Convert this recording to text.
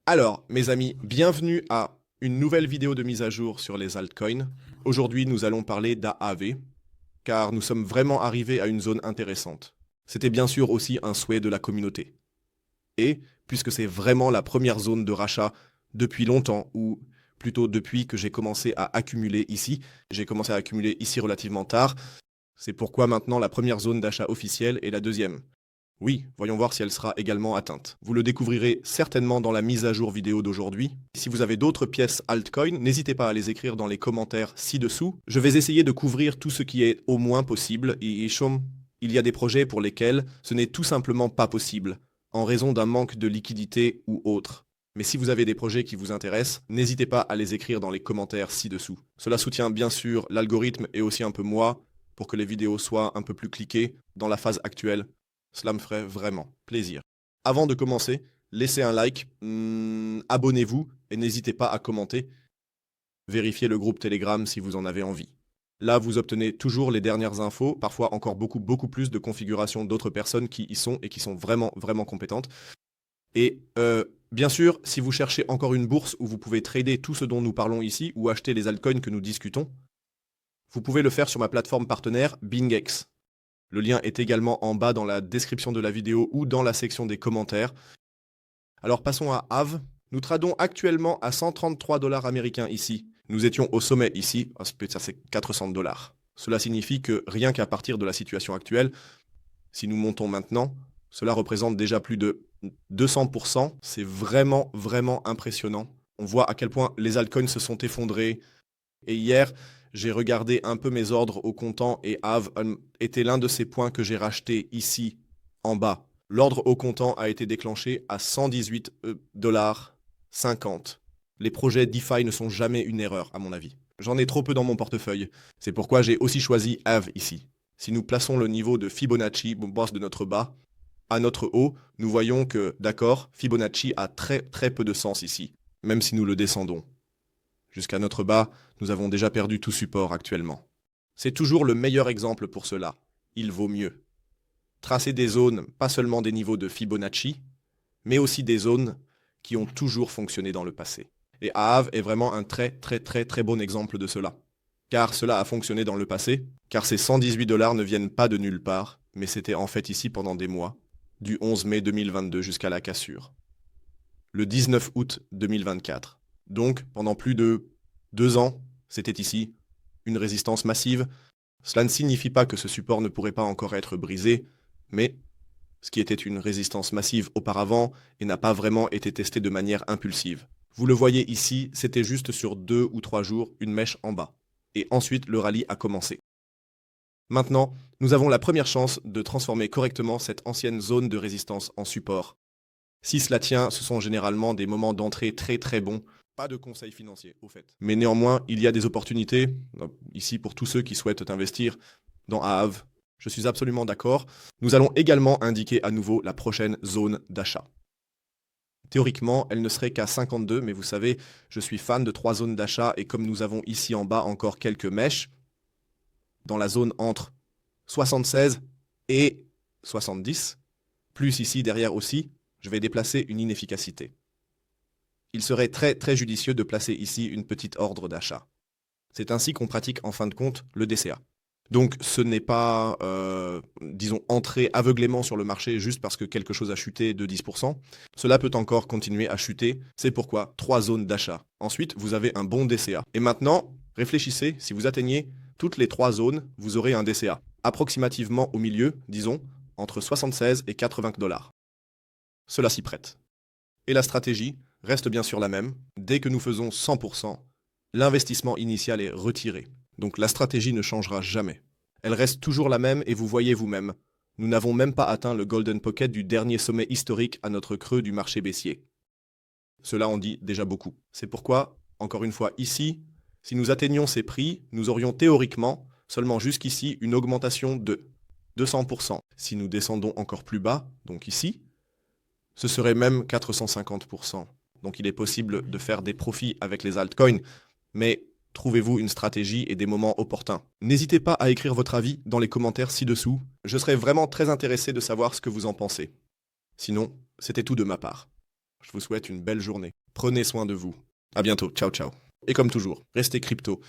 Alors, mes amis, bienvenue à une nouvelle vidéo de mise à jour sur les altcoins. Aujourd'hui, nous allons parler d'AAV, car nous sommes vraiment arrivés à une zone intéressante. C'était bien sûr aussi un souhait de la communauté. Et, puisque c'est vraiment la première zone de rachat depuis longtemps, ou plutôt depuis que j'ai commencé à accumuler ici, j'ai commencé à accumuler ici relativement tard, c'est pourquoi maintenant la première zone d'achat officielle est la deuxième. Oui, voyons voir si elle sera également atteinte. Vous le découvrirez certainement dans la mise à jour vidéo d'aujourd'hui. Si vous avez d'autres pièces altcoin, n'hésitez pas à les écrire dans les commentaires ci-dessous. Je vais essayer de couvrir tout ce qui est au moins possible. Et il y a des projets pour lesquels ce n'est tout simplement pas possible, en raison d'un manque de liquidité ou autre. Mais si vous avez des projets qui vous intéressent, n'hésitez pas à les écrire dans les commentaires ci-dessous. Cela soutient bien sûr l'algorithme et aussi un peu moi, pour que les vidéos soient un peu plus cliquées dans la phase actuelle. Cela me ferait vraiment plaisir. Avant de commencer, laissez un like, abonnez-vous et n'hésitez pas à commenter. Vérifiez le groupe Telegram si vous en avez envie. Là, vous obtenez toujours les dernières infos, parfois encore beaucoup plus de configurations d'autres personnes qui y sont et qui sont vraiment compétentes. Et bien sûr, si vous cherchez encore une bourse où vous pouvez trader tout ce dont nous parlons ici ou acheter les altcoins que nous discutons, vous pouvez le faire sur ma plateforme partenaire BingX. Le lien est également en bas dans la description de la vidéo ou dans la section des commentaires. Alors passons à AV. Nous tradons actuellement à 133 dollars américains ici. Nous étions au sommet ici, ça c'est 400 dollars. Cela signifie que rien qu'à partir de la situation actuelle, si nous montons maintenant, cela représente déjà plus de 200%. C'est vraiment impressionnant. On voit à quel point les altcoins se sont effondrés. Et hier, j'ai regardé un peu mes ordres au comptant et AV était l'un de ces points que j'ai racheté ici, en bas. L'ordre au comptant a été déclenché à 118 dollars 50. Les projets DeFi ne sont jamais une erreur, à mon avis. J'en ai trop peu dans mon portefeuille. C'est pourquoi j'ai aussi choisi AV ici. Si nous plaçons le niveau de Fibonacci, boss de notre bas, à notre haut, nous voyons que, d'accord, Fibonacci a très peu de sens ici, même si nous le descendons. Jusqu'à notre bas, nous avons déjà perdu tout support actuellement. C'est toujours le meilleur exemple pour cela. Il vaut mieux. Tracer des zones, pas seulement des niveaux de Fibonacci, mais aussi des zones qui ont toujours fonctionné dans le passé. Et AAV est vraiment un très bon exemple de cela. Car cela a fonctionné dans le passé, car ces 118 dollars ne viennent pas de nulle part, mais c'était en fait ici pendant des mois, du 11 mai 2022 jusqu'à la cassure. Le 19 août 2024. Donc, pendant plus de 2 ans, c'était ici, une résistance massive. Cela ne signifie pas que ce support ne pourrait pas encore être brisé, mais ce qui était une résistance massive auparavant et n'a pas vraiment été testé de manière impulsive. Vous le voyez ici, c'était juste sur 2 ou 3 jours une mèche en bas. Et ensuite, le rallye a commencé. Maintenant, nous avons la première chance de transformer correctement cette ancienne zone de résistance en support. Si cela tient, ce sont généralement des moments d'entrée très bons. Pas de conseils financiers, au fait. Mais néanmoins, il y a des opportunités, ici pour tous ceux qui souhaitent investir dans AAV. Je suis absolument d'accord. Nous allons également indiquer à nouveau la prochaine zone d'achat. Théoriquement, elle ne serait qu'à 52, mais vous savez, je suis fan de 3 zones d'achat et comme nous avons ici en bas encore quelques mèches, dans la zone entre 76 et 70, plus ici derrière aussi, je vais déplacer une inefficacité. Il serait très judicieux de placer ici une petite ordre d'achat. C'est ainsi qu'on pratique en fin de compte le DCA. Donc ce n'est pas, disons, entrer aveuglément sur le marché juste parce que quelque chose a chuté de 10%. Cela peut encore continuer à chuter. C'est pourquoi 3 zones d'achat. Ensuite, vous avez un bon DCA. Et maintenant, réfléchissez, si vous atteignez toutes les 3 zones, vous aurez un DCA. Approximativement au milieu, disons, entre 76 et 80 dollars. Cela s'y prête. Et la stratégie reste bien sûr la même. Dès que nous faisons 100%, l'investissement initial est retiré. Donc la stratégie ne changera jamais. Elle reste toujours la même et vous voyez vous-même. Nous n'avons même pas atteint le Golden Pocket du dernier sommet historique à notre creux du marché baissier. Cela en dit déjà beaucoup. C'est pourquoi, encore une fois ici, si nous atteignions ces prix, nous aurions théoriquement, seulement jusqu'ici, une augmentation de 200%. Si nous descendons encore plus bas, donc ici, ce serait même 450%. Donc il est possible de faire des profits avec les altcoins, mais trouvez-vous une stratégie et des moments opportuns. N'hésitez pas à écrire votre avis dans les commentaires ci-dessous. Je serais vraiment très intéressé de savoir ce que vous en pensez. Sinon, c'était tout de ma part. Je vous souhaite une belle journée. Prenez soin de vous. À bientôt. Ciao, ciao. Et comme toujours, restez crypto.